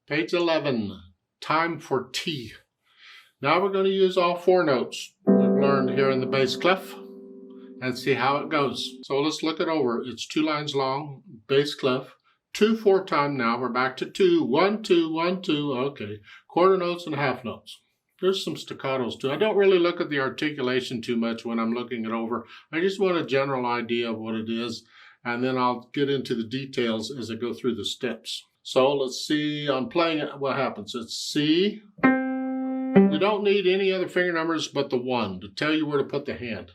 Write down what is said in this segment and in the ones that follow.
Page 11, time for T. Now we're going to use all 4 notes we've learned here in the bass clef and see how it goes. So let's look it over. It's 2 lines long, bass clef, 2 4 time now. We're back to 2, 1 2 1 2. Okay, quarter notes and half notes. There's some staccatos too. I don't really look at the articulation too much when I'm looking it over. I just want a general idea of what it is, and then I'll get into the details as I go through the steps. So let's see, I'm playing it, what happens. It's C. You don't need any other finger numbers but the 1 to tell you where to put the hand.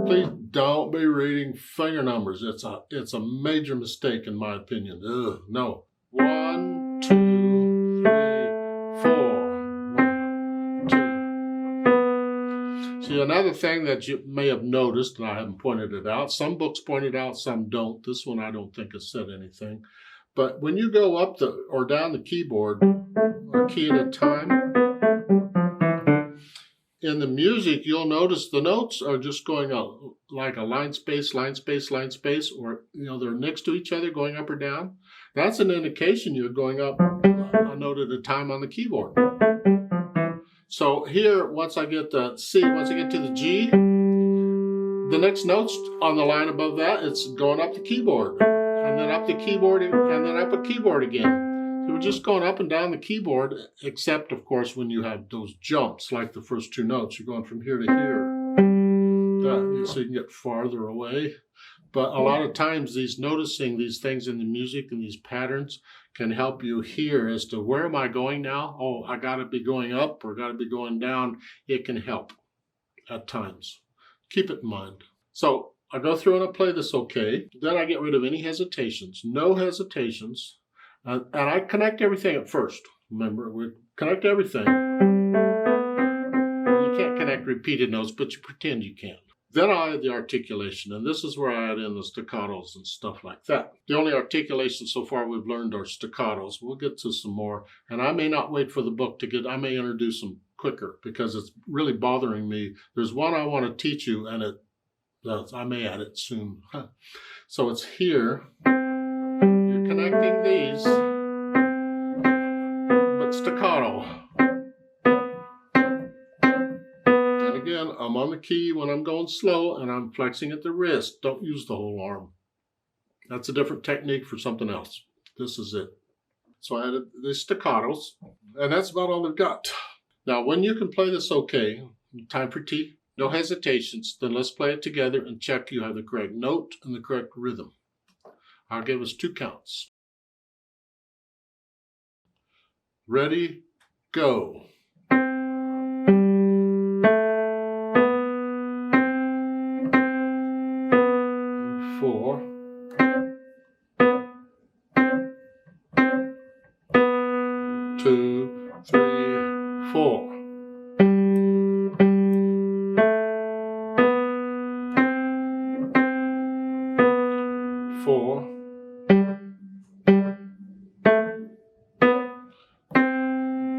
Please don't be reading finger numbers. It's a major mistake in my opinion. Ugh, no. 1 2 3 4. 1 2. See, another thing that you may have noticed, and I haven't pointed it out, some books point it out, some don't. This one I don't think has said anything. But when you go up or down the keyboard, a key at a time, in the music, you'll notice the notes are just going out like a line space, line space, line space, or they're next to each other going up or down. That's an indication you're going up a note at a time on the keyboard. So here, once I get to C, once I get to the G, the next notes on the line above that, it's going up the keyboard. And then up the keyboard, and then up a keyboard again. So we're just going up and down the keyboard, except, of course, when you have those jumps, like the first 2 notes. You're going from here to here. So you can get farther away. But a lot of times, noticing these things in the music and these patterns can help you hear as to where am I going now? Oh, I got to be going up or got to be going down. It can help at times. Keep it in mind. So I go through and I play this okay. Then I get rid of any hesitations. No hesitations. And I connect everything at first. Remember, we connect everything. You can't connect repeated notes, but you pretend you can. Then I add the articulation, and this is where I add in the staccatos and stuff like that. The only articulation so far we've learned are staccatos. We'll get to some more, and I may not wait for the book I may introduce them quicker because it's really bothering me. There's one I want to teach you, and I may add it soon. So it's here. You're connecting these, but staccato. And again, I'm on the key when I'm going slow, and I'm flexing at the wrist. Don't use the whole arm. That's a different technique for something else. This is it. So I added the staccatos, and that's about all I've got. Now, when you can play this okay, time for T. No hesitations, then let's play it together and check you have the correct note and the correct rhythm. I'll give us 2 counts. Ready, go. 4. 2, 3, 4. 4,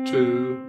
2,